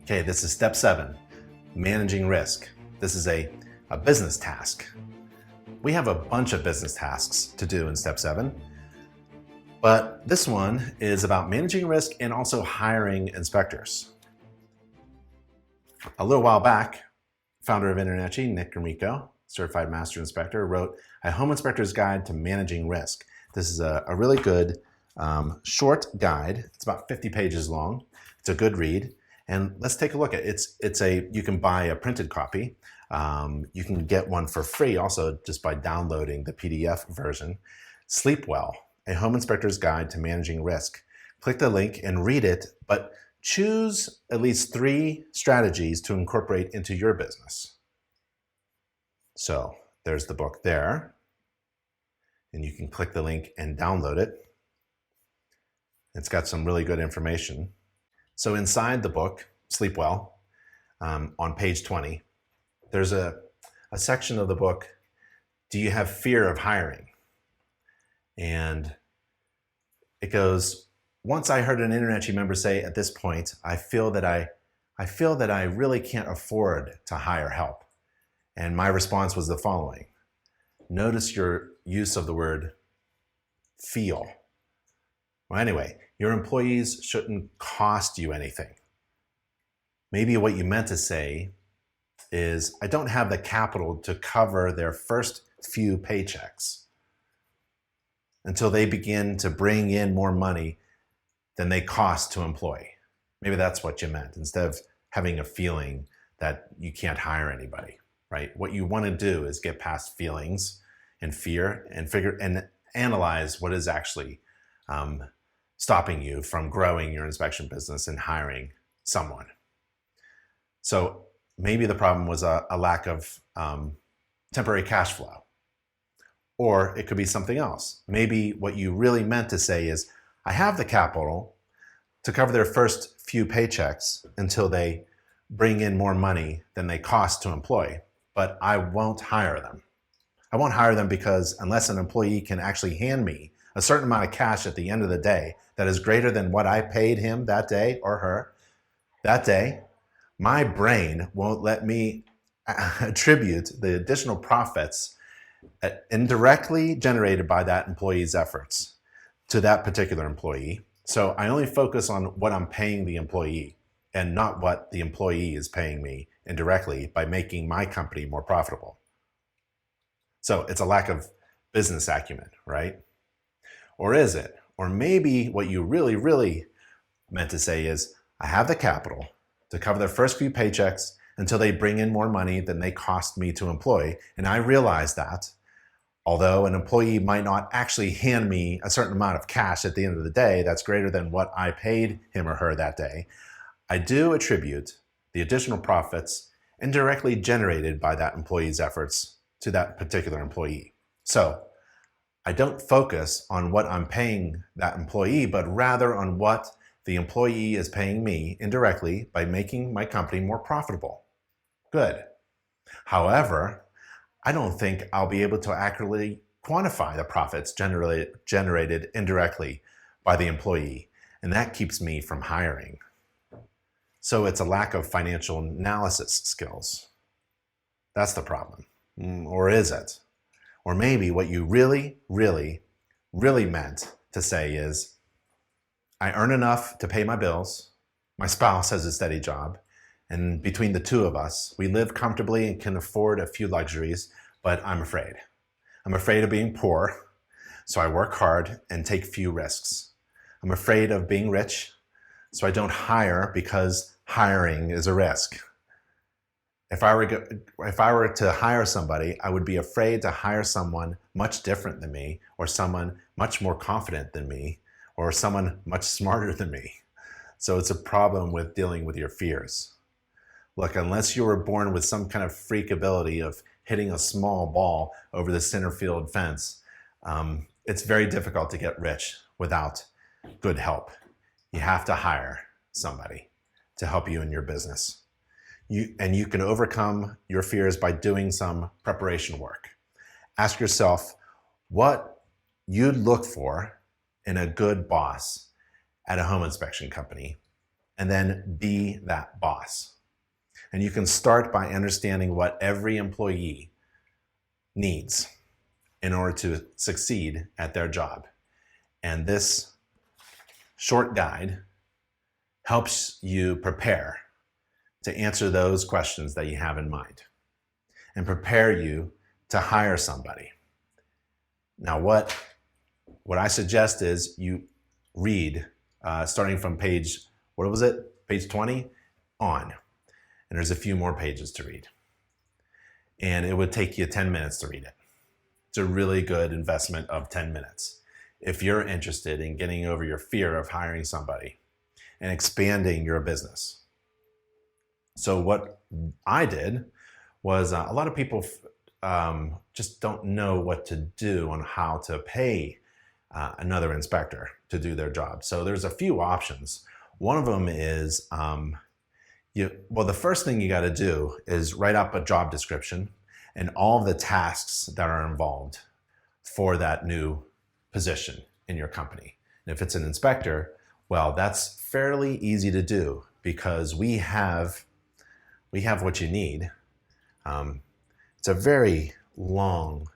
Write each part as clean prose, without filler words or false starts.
Okay, this is step 7, managing risk. This is a business task. We have a bunch of business tasks to do in step 7, but this one is about managing risk and also hiring inspectors. A little while back, founder of InterNACHI, Nick Gromyko, Certified Master Inspector, wrote a Home Inspector's Guide to Managing Risk. This is a really good short guide. It's about 50 pages long. It's a good read. And let's take a look at it. You can buy a printed copy. You can get one for free also just by downloading the PDF version. Sleep Well, a Home Inspector's Guide to Managing Risk. Click the link and read it, but choose at least 3 strategies to incorporate into your business. So there's the book there, and you can click the link and download it. It's got some really good information. So inside the book, Sleep Well, on page 20, there's a section of the book, Do You Have Fear of Hiring? And it goes, once I heard an InterNACHI member say at this point, I feel that I really can't afford to hire help. And my response was the following. Notice your use of the word feel. Well, anyway, your employees shouldn't cost you anything. Maybe what you meant to say is, I don't have the capital to cover their first few paychecks until they begin to bring in more money than they cost to employ. Maybe that's what you meant, instead of having a feeling that you can't hire anybody, right? What you want to do is get past feelings and fear and analyze what is actually stopping you from growing your inspection business and hiring someone. So maybe the problem was a lack of temporary cash flow, or it could be something else. Maybe what you really meant to say is, I have the capital to cover their first few paychecks until they bring in more money than they cost to employ, but I won't hire them. I won't hire them because unless an employee can actually hand me a certain amount of cash at the end of the day that is greater than what I paid him that day or her that day, my brain won't let me attribute the additional profits indirectly generated by that employee's efforts to that particular employee. So I only focus on what I'm paying the employee and not what the employee is paying me indirectly by making my company more profitable. So it's a lack of business acumen, right? Or is it? Or maybe what you really meant to say is, I have the capital to cover their first few paychecks until they bring in more money than they cost me to employ. And I realize that although an employee might not actually hand me a certain amount of cash at the end of the day that's greater than what I paid him or her that day, I do attribute the additional profits indirectly generated by that employee's efforts to that particular employee. So I don't focus on what I'm paying that employee, but rather on what the employee is paying me indirectly by making my company more profitable. Good. However, I don't think I'll be able to accurately quantify the profits generated indirectly by the employee, and that keeps me from hiring. So it's a lack of financial analysis skills. That's the problem. Or is it? Or maybe what you really meant to say is, I earn enough to pay my bills, my spouse has a steady job, and between the two of us, we live comfortably and can afford a few luxuries, but I'm afraid. I'm afraid of being poor, so I work hard and take few risks. I'm afraid of being rich, so I don't hire because hiring is a risk. If I were to hire somebody, I would be afraid to hire someone much different than me, or someone much more confident than me, or someone much smarter than me. So it's a problem with dealing with your fears. Look, unless you were born with some kind of freak ability of hitting a small ball over the center field fence, it's very difficult to get rich without good help. You have to hire somebody to help you in your business. You can overcome your fears by doing some preparation work. Ask yourself what you'd look for in a good boss at a home inspection company, and then be that boss. And you can start by understanding what every employee needs in order to succeed at their job. And this short guide helps you prepare to answer those questions that you have in mind and prepare you to hire somebody. Now, what I suggest is you read starting from page, what was it? Page 20 on. And there's a few more pages to read. And it would take you 10 minutes to read it. It's a really good investment of 10 minutes. If you're interested in getting over your fear of hiring somebody and expanding your business. So what I did was a lot of people just don't know what to do on how to pay another inspector to do their job. So there's a few options. One of them is, the first thing you got to do is write up a job description and all the tasks that are involved for that new position in your company. And if it's an inspector, well, that's fairly easy to do because we have what you need. It's a very long,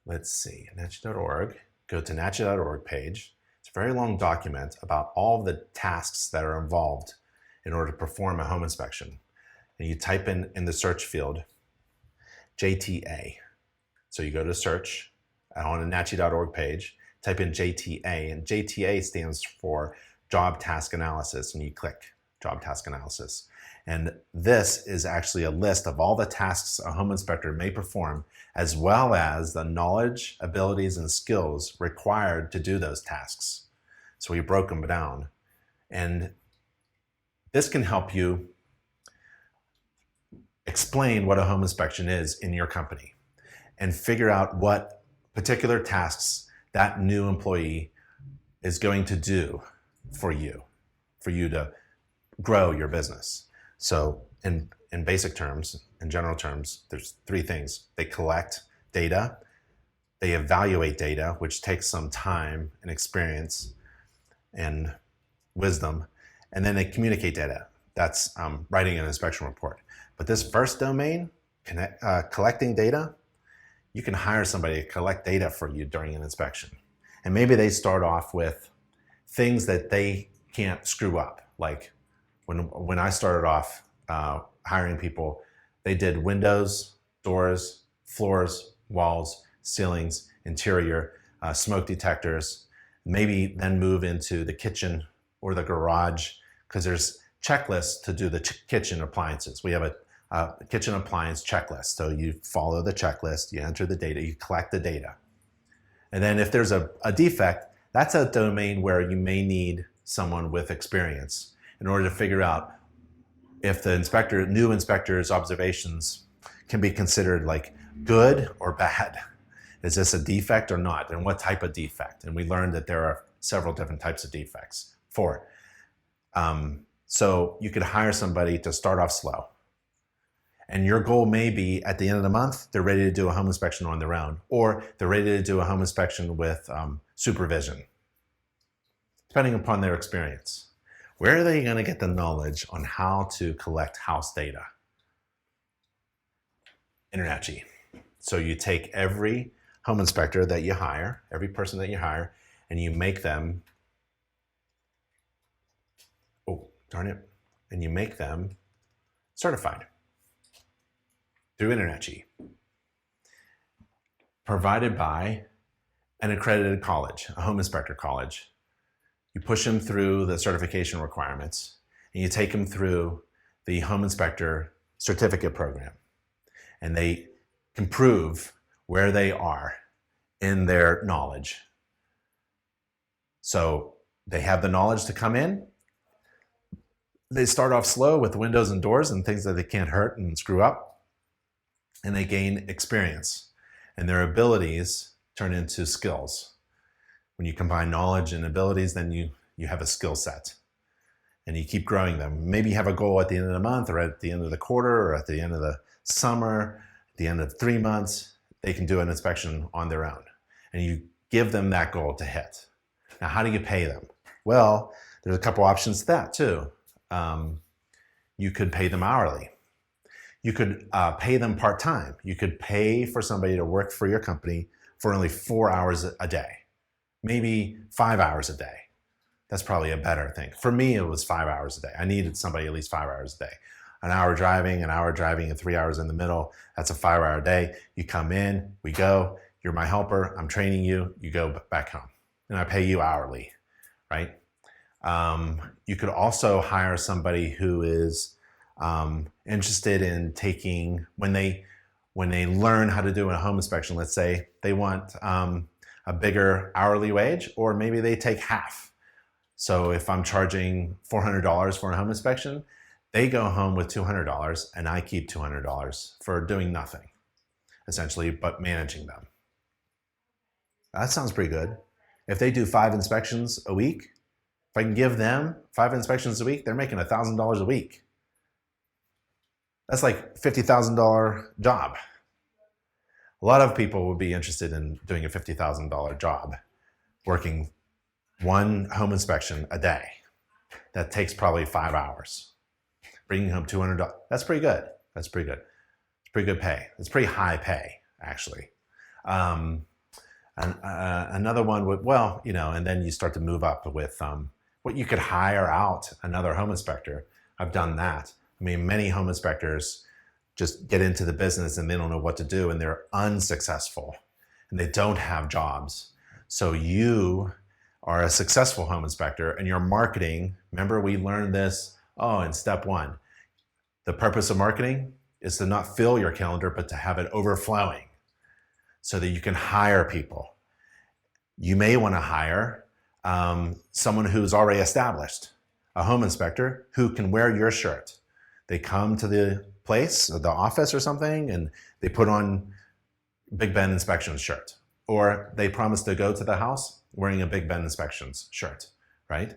let's see, NACHI.org. Go to NACHI.org page. It's a very long document about all the tasks that are involved in order to perform a home inspection. And you type in the search field, JTA. So you go to search on a NACHI.org page, type in JTA, and JTA stands for Job Task Analysis, and you click Job Task Analysis. And this is actually a list of all the tasks a home inspector may perform, as well as the knowledge, abilities, and skills required to do those tasks. So we broke them down. And this can help you explain what a home inspection is in your company and figure out what particular tasks that new employee is going to do for you to grow your business. So in basic terms, in general terms, there's three things. They collect data, they evaluate data, which takes some time and experience and wisdom, and then they communicate data. That's writing an inspection report. But this first domain, collecting data, you can hire somebody to collect data for you during an inspection. And maybe they start off with things that they can't screw up. Like when I started off hiring people, they did windows, doors, floors, walls, ceilings, interior, smoke detectors, maybe then move into the kitchen or the garage, because there's checklists to do the kitchen appliances. We have a kitchen appliance checklist. So you follow the checklist, you enter the data, you collect the data. And then if there's a defect, that's a domain where you may need someone with experience in order to figure out if the new inspector's observations can be considered like good or bad. Is this a defect or not? And what type of defect? And we learned that there are several different types of defects. 4. So you could hire somebody to start off slow. And your goal may be at the end of the month, they're ready to do a home inspection on their own, or they're ready to do a home inspection with supervision, depending upon their experience. Where are they going to get the knowledge on how to collect house data? InterNACHI. So you take every home inspector that you hire, every person that you hire, and you make them, and you make them certified through InterNACHI, provided by an accredited college, a home inspector college. You push them through the certification requirements, and you take them through the home inspector certificate program, and they can prove where they are in their knowledge. So they have the knowledge to come in. They start off slow with windows and doors and things that they can't hurt and screw up, and they gain experience, and their abilities turn into skills. When you combine knowledge and abilities, then you have a skill set, and you keep growing them. Maybe you have a goal at the end of the month, or at the end of the quarter, or at the end of the summer, at the end of 3 months, they can do an inspection on their own, and you give them that goal to hit. Now, how do you pay them? Well, There's a couple options to that too. You could pay them hourly. You could pay them part-time. You could pay for somebody to work for your company for only 4 hours a day, maybe 5 hours a day. That's probably a better thing. For me, it was 5 hours a day. I needed somebody at least 5 hours a day. An hour driving, and 3 hours in the middle. That's a 5 hour day. You come in, we go, you're my helper, I'm training you, you go back home. And I pay you hourly, right? You could also hire somebody who is interested in taking, when they learn how to do a home inspection, let's say they want a bigger hourly wage, or maybe they take half. So if I'm charging $400 for a home inspection, they go home with $200 and I keep $200 for doing nothing, essentially, but managing them. That sounds pretty good. If they do 5 inspections a week, if I can give them 5 inspections a week, they're making $1,000 a week. That's like $50,000 job. A lot of people would be interested in doing a $50,000 job, working 1 home inspection a day. That takes probably 5 hours. Bringing home $200, that's pretty good. That's pretty good. It's pretty good pay. It's pretty high pay, actually. Another one would, well, you know, and then you start to move up with what you could hire out another home inspector. I've done that. I mean, many home inspectors just get into the business and they don't know what to do and they're unsuccessful and they don't have jobs. So you are a successful home inspector and your marketing, remember we learned this, in step 1. The purpose of marketing is to not fill your calendar, but to have it overflowing so that you can hire people. You may want to hire someone who's already established, a home inspector who can wear your shirt. They come to the place, or the office or something, and they put on Big Ben Inspections shirt. Or they promise to go to the house wearing a Big Ben Inspections shirt, right?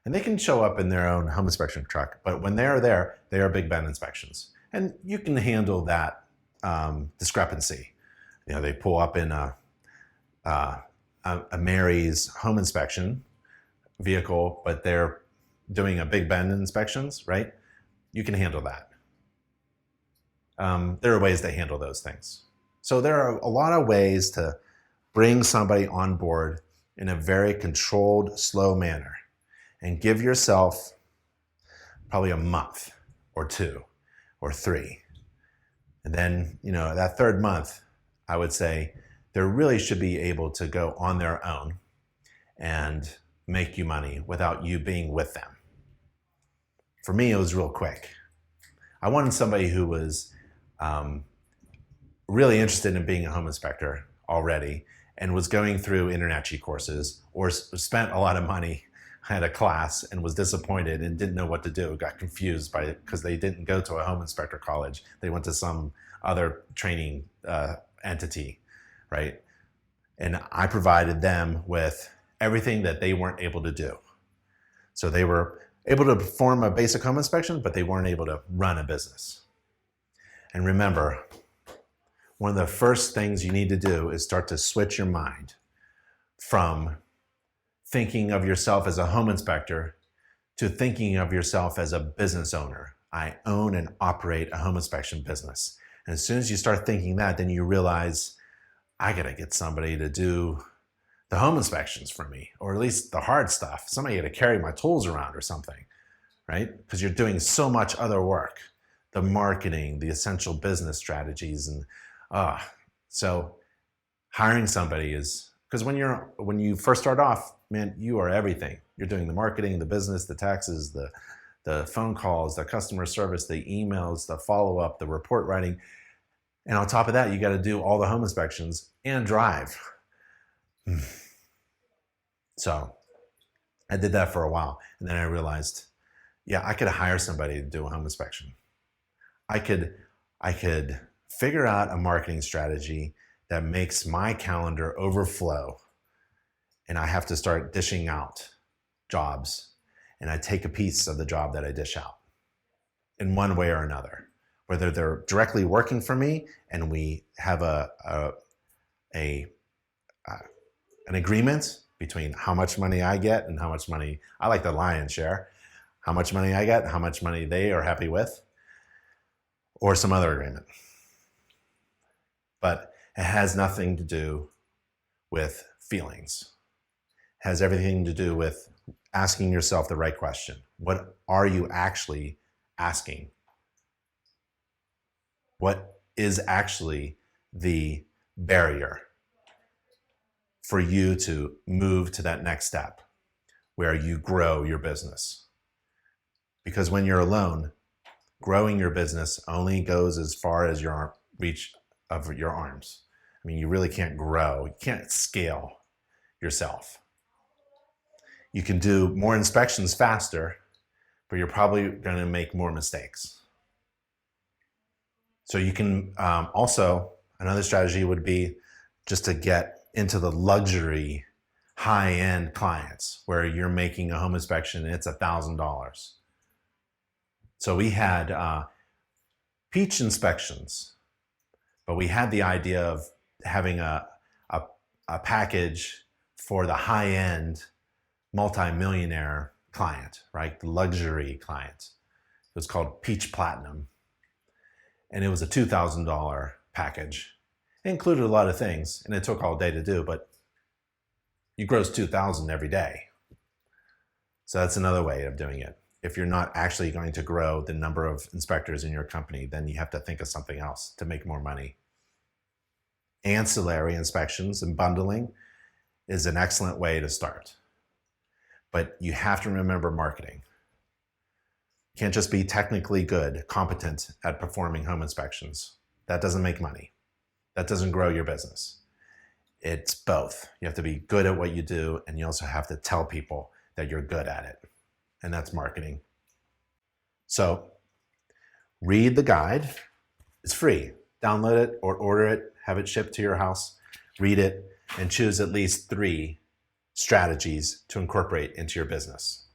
And they can show up in their own home inspection truck, but when they're there, they are Big Ben Inspections. And you can handle that discrepancy. You know, they pull up in a Mary's home inspection vehicle, but they're doing a Big Ben Inspections, right? You can handle that. There are ways to handle those things. So there are a lot of ways to bring somebody on board in a very controlled, slow manner. And give yourself probably a month or 2 or 3. And then, you know, that 3rd month, I would say they really should be able to go on their own and make you money without you being with them. For me, it was real quick. I wanted somebody who was really interested in being a home inspector already and was going through InterNACHI courses or spent a lot of money at a class and was disappointed and didn't know what to do, got confused by it because they didn't go to a home inspector college. They went to some other training entity, right? And I provided them with everything that they weren't able to do. So they were able to perform a basic home inspection, but they weren't able to run a business. And remember, one of the first things you need to do is start to switch your mind from thinking of yourself as a home inspector to thinking of yourself as a business owner. I own and operate a home inspection business. And as soon as you start thinking that, then you realize, I gotta get somebody to do the home inspections for me, or at least the hard stuff. Somebody gotta carry my tools around or something, right? Because you're doing so much other work, the marketing, the essential business strategies, and so hiring somebody is, because when you first start off, man, you are everything. You're doing the marketing, the business, the taxes, the phone calls, the customer service, the emails, the follow-up, the report writing. And on top of that, you got to do all the home inspections and drive. So I did that for a while. And then I realized, yeah, I could hire somebody to do a home inspection. I could figure out a marketing strategy that makes my calendar overflow, and I have to start dishing out jobs, and I take a piece of the job that I dish out in one way or another, whether they're directly working for me and we have an agreement between how much money I get and how much money, I like the lion's share, how much money I get and how much money they are happy with, or some other agreement. But it has nothing to do with feelings. It has everything to do with asking yourself the right question. What are you actually asking? What is actually the barrier for you to move to that next step where you grow your business? Because when you're alone, growing your business only goes as far as your reach of your arms. I mean, you really can't grow. You can't scale yourself. You can do more inspections faster, but you're probably going to make more mistakes. So you can also, another strategy would be just to get into the luxury high-end clients where you're making a home inspection and it's $1,000. So we had peach inspections, but we had the idea of having a package for the high-end multi-millionaire client, right? The luxury client. It was called Peach Platinum. And it was a $2,000 package. It included a lot of things, and it took all day to do, but you gross $2,000 every day. So that's another way of doing it. If you're not actually going to grow the number of inspectors in your company, then you have to think of something else to make more money. Ancillary inspections and bundling is an excellent way to start. But you have to remember marketing. You can't just be technically good, competent at performing home inspections. That doesn't make money. That doesn't grow your business. It's both. You have to be good at what you do, and you also have to tell people that you're good at it. And that's marketing. So read the guide. It's free. Download it or order it, have it shipped to your house, read it, and choose at least 3 strategies to incorporate into your business.